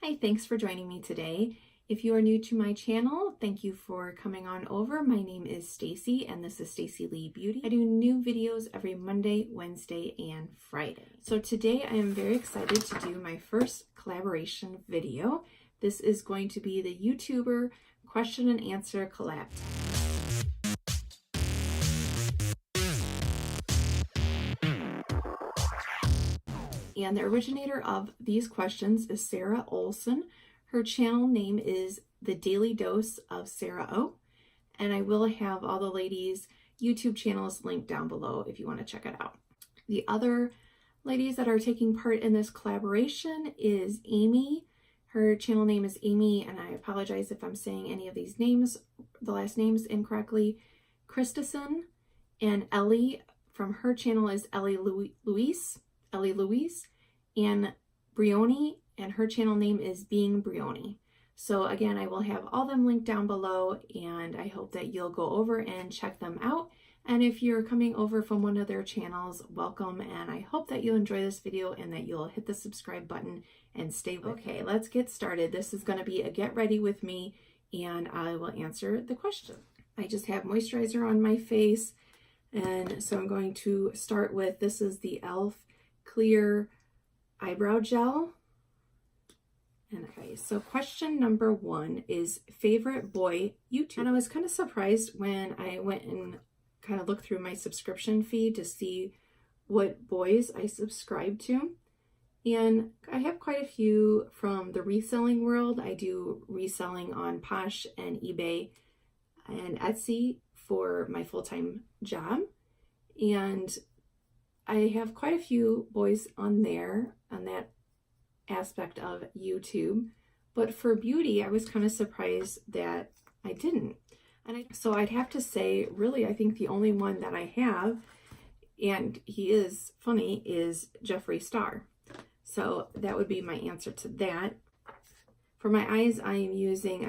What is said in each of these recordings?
Hi, thanks for joining me today. If you are new to my channel, thank you for coming on over. My name is Stacy and this is Stacy Lee Beauty. I do new videos every Monday, Wednesday, and Friday. So today I am very excited to do my first collaboration video. This is going to be the YouTuber question and answer collab. And the originator of these questions is Sarah Olson. Her channel name is The Daily Dose of Sarah O. And I will have all the ladies' YouTube channels linked down below if you want to check it out. The other ladies that are taking part in this collaboration is Amy. Her channel name is Amy, and I apologize if I'm saying any of these names, the last names incorrectly. Christensen, and Ellie from her channel is Ellie Louise, and Brioni, and her channel name is Being Brioni. So again, I will have all them linked down below, and I hope that you'll go over and check them out. And if you're coming over from one of their channels, welcome, and I hope that you'll enjoy this video and that you'll hit the subscribe button and stay with me. Okay, let's get started. This is going to be a get ready with me, and I will answer the question. I just have moisturizer on my face, and so I'm going to start with, this is the e.l.f. Clear Eyebrow Gel. And okay, so question number 1 is favorite boy YouTuber. And I was kind of surprised when I went and kind of looked through my subscription feed to see what boys I subscribe to. And I have quite a few from the reselling world. I do reselling on Posh and eBay and Etsy for my full-time job. And I have quite a few boys on there, on that aspect of YouTube. But for beauty, I was kind of surprised that I didn't. So I'd have to say, really, I think the only one that I have, and he is funny, is Jeffree Star. So that would be my answer to that. For my eyes, I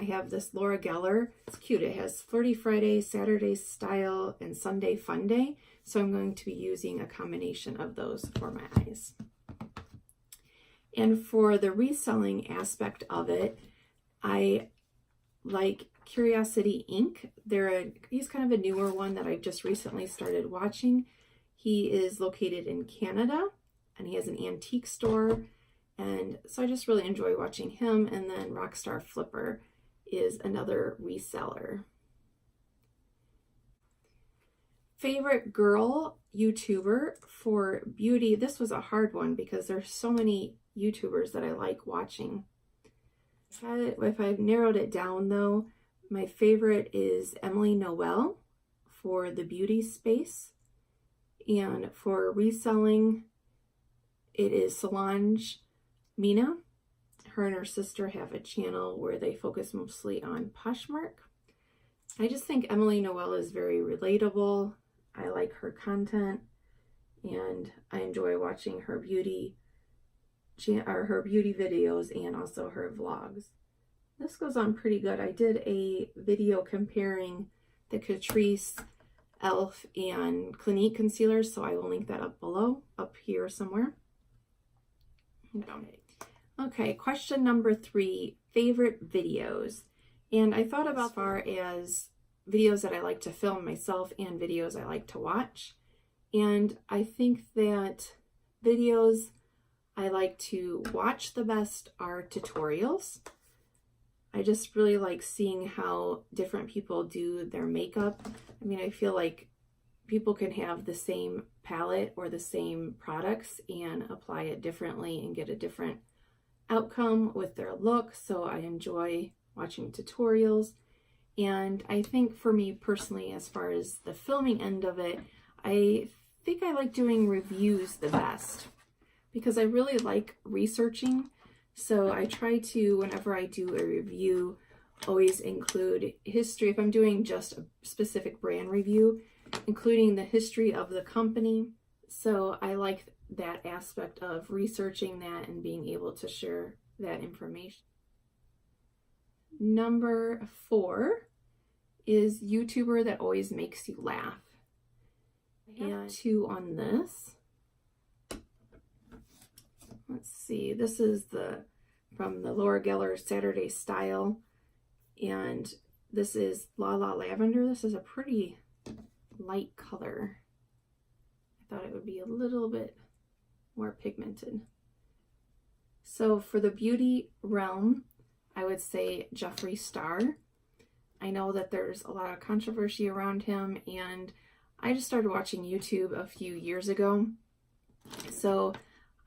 have this Laura Geller. It's cute. It has Flirty Friday, Saturday Style, and Sunday Fun Day. So I'm going to be using a combination of those for my eyes. And for the reselling aspect of it, I like Curiosity Inc. He's kind of a newer one that I've just recently started watching. He is located in Canada, and he has an antique store. And so I just really enjoy watching him. And then Rockstar Flipper is another reseller. Favorite girl YouTuber for beauty. This was a hard one because there's so many YouTubers that I like watching. If I've narrowed it down though, my favorite is Emily Noel for the beauty space. And for reselling, it is Solange Mina. Her and her sister have a channel where they focus mostly on Poshmark. I just think Emily Noel is very relatable. I like her content, and I enjoy watching her beauty videos and also her vlogs. This goes on pretty good. I did a video comparing the Catrice, e.l.f. and Clinique concealers, so I will link that up below, up here somewhere. Okay, question number 3, favorite videos. And I thought about as far as videos that I like to film myself and videos I like to watch. And I think that videos I like to watch the best are tutorials. I just really like seeing how different people do their makeup. I mean, I feel like people can have the same palette or the same products and apply it differently and get a different outcome with their look. So I enjoy watching tutorials. And I think for me personally, as far as the filming end of it, I think I like doing reviews the best because I really like researching. So I try to, whenever I do a review, always include history. If I'm doing just a specific brand review, including the history of the company. So I like that aspect of researching that and being able to share that information. Number 4 is YouTuber that always makes you laugh. I have 2 on this. Let's see, this is the from the Laura Geller Saturday Style. And this is La La Lavender. This is a pretty light color. I thought it would be a little bit more pigmented. So for the beauty realm, I would say Jeffree Star. I know that there's a lot of controversy around him, and I just started watching YouTube a few years ago. So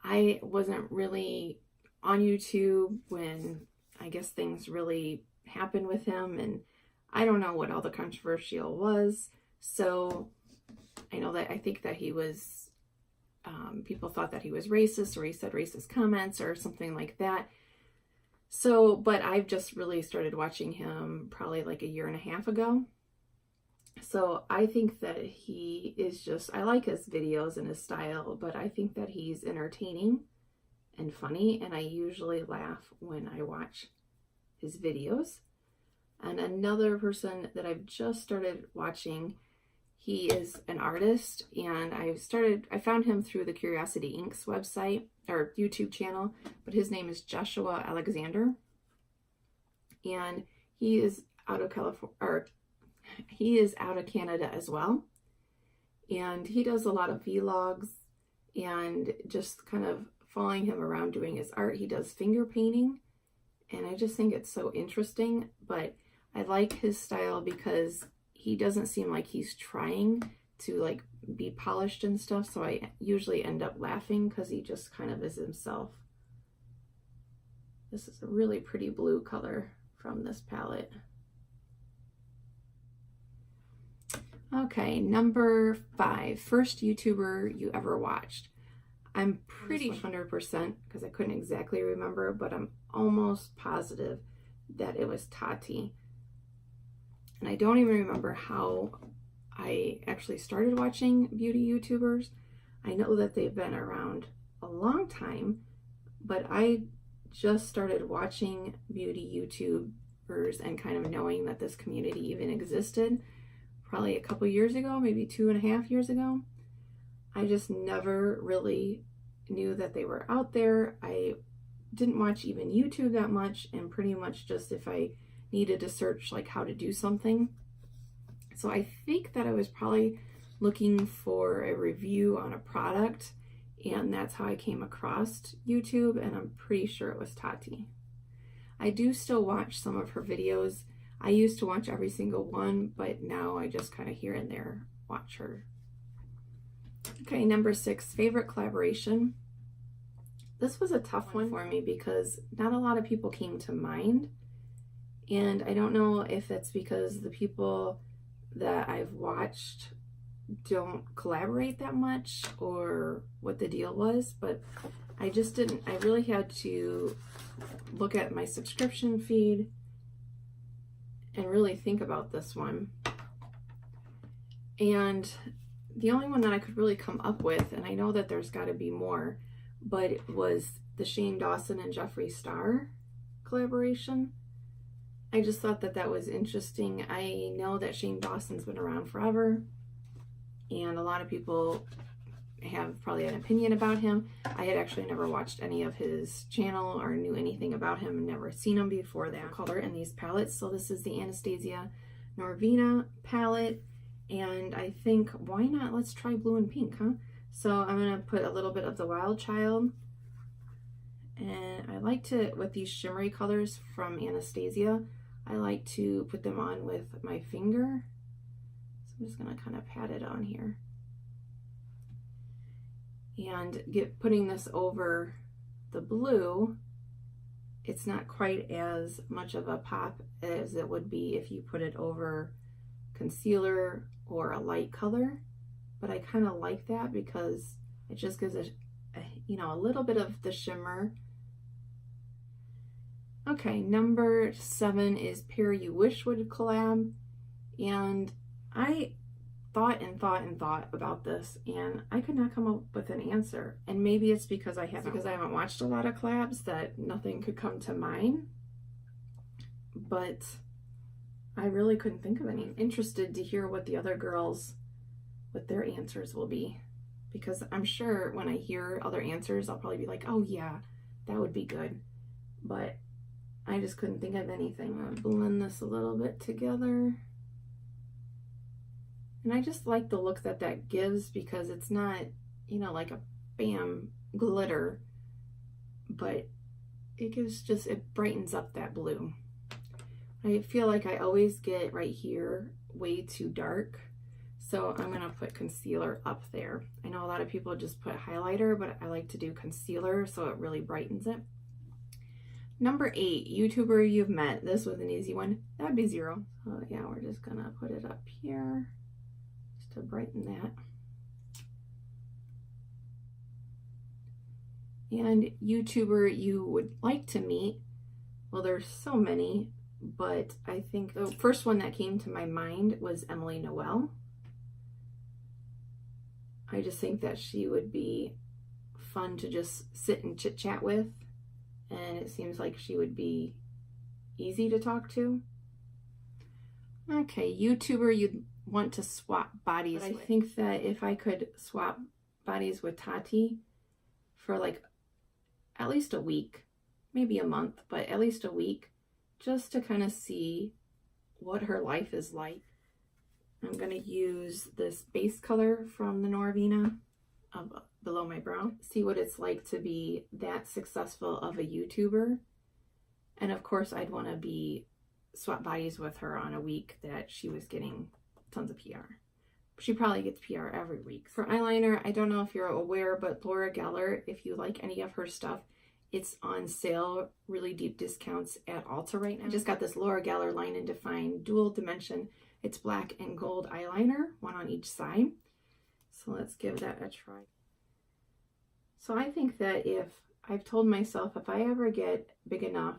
I wasn't really on YouTube when I guess things really happened with him, and I don't know what all the controversial was. So I know that I think that he was, people thought that he was racist, or he said racist comments or something like that. So, but I've just really started watching him probably like a year and a half ago. So I think that he is just, I like his videos and his style, but I think that he's entertaining and funny, and I usually laugh when I watch his videos. And another person that I've just started watching, he is an artist, and I found him through the Curiosity Inc.'s website or YouTube channel, but his name is Joshua Alexander, and he is out of California, or he is out of Canada as well, and he does a lot of vlogs and just kind of following him around doing his art. He does finger painting, and I just think it's so interesting, but I like his style because he doesn't seem like he's trying to like be polished and stuff, so I usually end up laughing because he just kind of is himself. This is a really pretty blue color from this palette. Okay, number 5, first YouTuber you ever watched. I'm pretty 100% because I couldn't exactly remember, but I'm almost positive that it was Tati. And I don't even remember how I actually started watching beauty YouTubers. I know that they've been around a long time, but I just started watching beauty YouTubers and kind of knowing that this community even existed probably a couple years ago, maybe 2.5 years ago. I just never really knew that they were out there. I didn't watch even YouTube that much, and pretty much just if I needed to search like how to do something. So I think that I was probably looking for a review on a product, and that's how I came across YouTube, and I'm pretty sure it was Tati. I do still watch some of her videos. I used to watch every single one, but now I just kind of here and there watch her. Okay, number 6, favorite collaboration. This was a tough one for me because not a lot of people came to mind. And I don't know if it's because the people that I've watched don't collaborate that much or what the deal was, but I just didn't, I really had to look at my subscription feed and really think about this one. And the only one that I could really come up with, and I know that there's got to be more, but it was the Shane Dawson and Jeffree Star collaboration. I just thought that that was interesting. I know that Shane Dawson's been around forever, and a lot of people have probably an opinion about him. I had actually never watched any of his channel or knew anything about him and never seen him before that. Color in these palettes. So this is the Anastasia Norvina palette, and I think, why not, let's try blue and pink, huh? So I'm going to put a little bit of the Wild Child, and I like to, with these shimmery colors from Anastasia, I like to put them on with my finger. So I'm just going to kind of pat it on here. And putting this over the blue, it's not quite as much of a pop as it would be if you put it over concealer or a light color. But I kind of like that because it just gives a little bit of the shimmer. Okay, number 7 is Pair You Wish Would Collab, and I thought about this, and I could not come up with an answer. And maybe it's because I haven't watched a lot of collabs that nothing could come to mind, but I really couldn't think of any. I'm interested to hear what the other girls, what their answers will be, because I'm sure when I hear other answers, I'll probably be like, oh yeah, that would be good. but I just couldn't think of anything. I'll blend this a little bit together. And I just like the look that that gives, because it's not, you know, like a bam glitter, but it gives just, it brightens up that blue. I feel like I always get right here way too dark, so I'm gonna put concealer up there. I know a lot of people just put highlighter, but I like to do concealer so it really brightens it. Number 8, YouTuber you've met. This was an easy one. That'd be 0. So yeah, we're just gonna put it up here just to brighten that. And YouTuber you would like to meet. Well, there's so many, but I think the first one that came to my mind was Emily Noel. I just think that she would be fun to just sit and chit chat with, and it seems like she would be easy to talk to. Okay, YouTuber you'd want to swap bodies with. I think that if I could swap bodies with Tati for like at least a week, maybe a month, but at least a week, just to kind of see what her life is like. I'm going to use this base color from the Norvina below my brow. See what it's like to be that successful of a YouTuber. And of course, I'd want to be swap bodies with her on a week that she was getting tons of PR. She probably gets PR every week. For eyeliner, I don't know if you're aware, but Laura Geller, if you like any of her stuff, it's on sale, really deep discounts at Ulta right now. I just got this Laura Geller Line and Define Dual Dimension. It's black and gold eyeliner, one on each side. So let's give that a try. So I think that I've told myself if I ever get big enough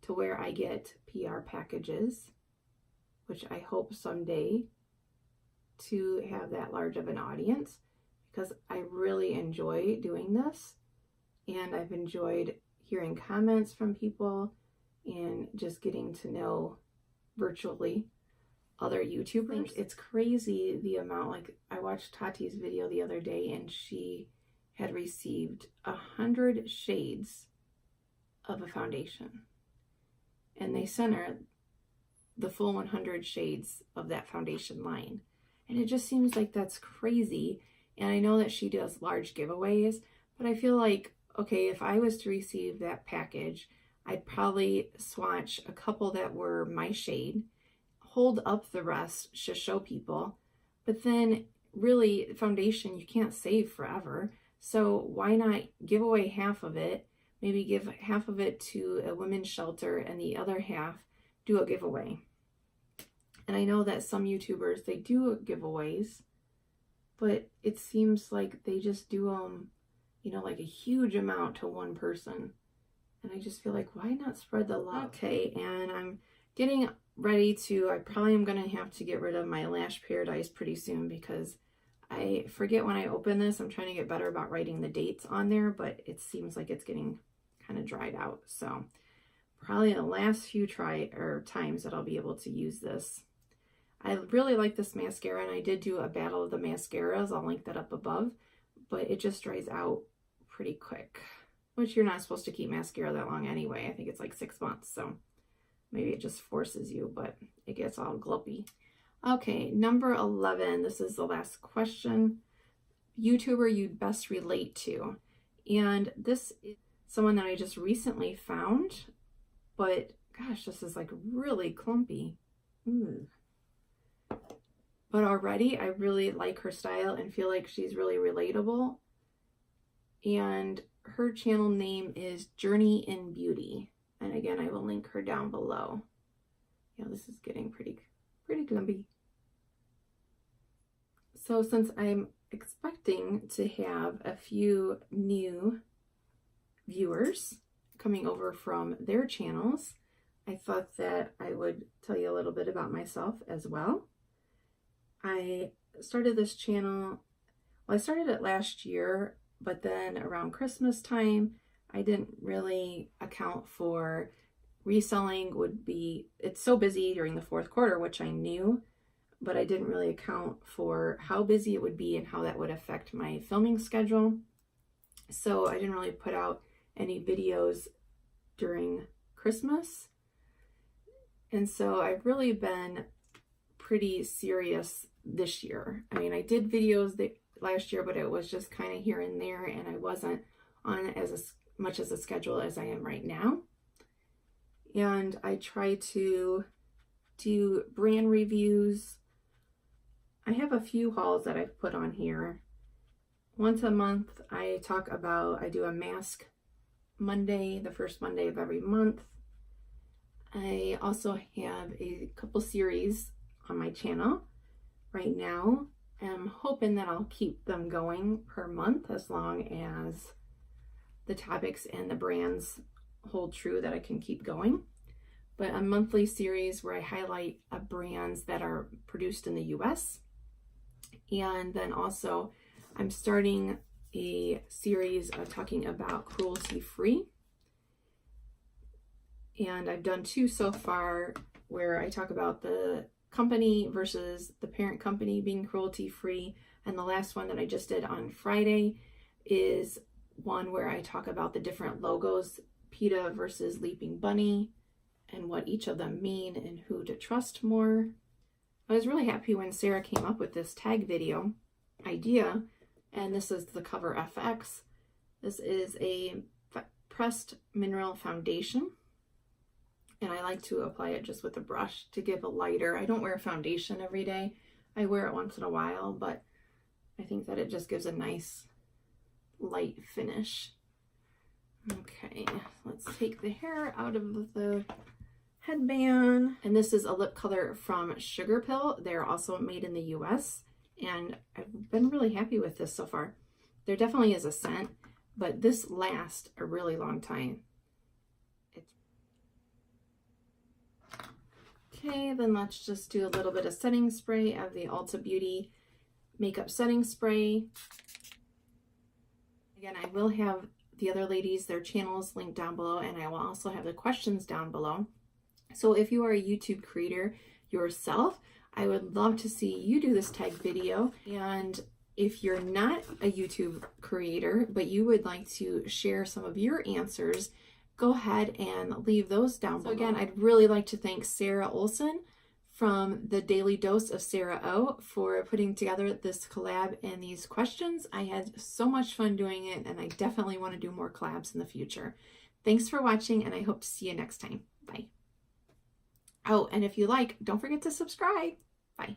to where I get PR packages, which I hope someday to have that large of an audience, because I really enjoy doing this. And I've enjoyed hearing comments from people and just getting to know virtually other YouTubers. It's crazy the amount, like I watched Tati's video the other day and she had received 100 shades of a foundation. And they sent her the full 100 shades of that foundation line. And it just seems like that's crazy. And I know that she does large giveaways, but I feel like, okay, if I was to receive that package, I'd probably swatch a couple that were my shade, hold up the rest to show people, but then really foundation you can't save forever. So why not give away half of it, maybe give half of it to a women's shelter and the other half do a giveaway. And I know that some YouTubers, they do giveaways, but it seems like they just do them, you know, like a huge amount to one person. And I just feel like, why not spread the love? Okay, and I'm getting ready to, I probably am going to have to get rid of my Lash Paradise pretty soon because I forget when I open this. I'm trying to get better about writing the dates on there, but it seems like it's getting kind of dried out. So probably the last few times that I'll be able to use this. I really like this mascara, and I did do a battle of the mascaras. I'll link that up above, but it just dries out pretty quick, which you're not supposed to keep mascara that long anyway. I think it's like 6 months, so maybe it just forces you, but it gets all gloppy. Okay, number 11, this is the last question. YouTuber you'd best relate to. And this is someone that I just recently found, but gosh, this is like really clumpy. But already I really like her style and feel like she's really relatable. And her channel name is Journey in Beauty. And again, I will link her down below. Yeah, this is getting pretty clumpy. So since I'm expecting to have a few new viewers coming over from their channels, I thought that I would tell you a little bit about myself as well. I started this channel, well, I started it last year, but then around Christmas time, I didn't really account for reselling it's so busy during the fourth quarter, which I knew, but I didn't really account for how busy it would be and how that would affect my filming schedule. So I didn't really put out any videos during Christmas. And so I've really been pretty serious this year. I mean, I did videos last year, but it was just kind of here and there, and I wasn't on as much as a schedule as I am right now. And I try to do brand reviews. I have a few hauls that I've put on here. Once a month, I do a mask Monday, the first Monday of every month. I also have a couple series on my channel right now. I'm hoping that I'll keep them going per month as long as the topics and the brands hold true, that I can keep going. But a monthly series where I highlight brands that are produced in the US. And then also I'm starting a series talking about cruelty-free. And I've done 2 so far where I talk about the company versus the parent company being cruelty-free. And the last one that I just did on Friday is one where I talk about the different logos, PETA versus Leaping Bunny, and what each of them mean and who to trust more. I was really happy when Sarah came up with this tag video idea, and this is the Cover FX. This is a pressed mineral foundation, and I like to apply it just with a brush to give a lighter. I don't wear foundation every day. I wear it once in a while, but I think that it just gives a nice light finish. Okay, let's take the hair out of the headband. And this is a lip color from Sugar Pill. They're also made in the US, and I've been really happy with this so far. There definitely is a scent, but this lasts a really long time. Okay, then let's just do a little bit of setting spray of the Ulta Beauty Makeup Setting Spray. Again, I will have the other ladies, their channels linked down below, and I will also have the questions down below. So if you are a YouTube creator yourself, I would love to see you do this tag video. And if you're not a YouTube creator, but you would like to share some of your answers, go ahead and leave those down below. So again, I'd really like to thank Sarah Olson from the Daily Dose of Sarah O for putting together this collab and these questions. I had so much fun doing it, and I definitely want to do more collabs in the future. Thanks for watching, and I hope to see you next time. Bye. Oh, and if you like, don't forget to subscribe. Bye.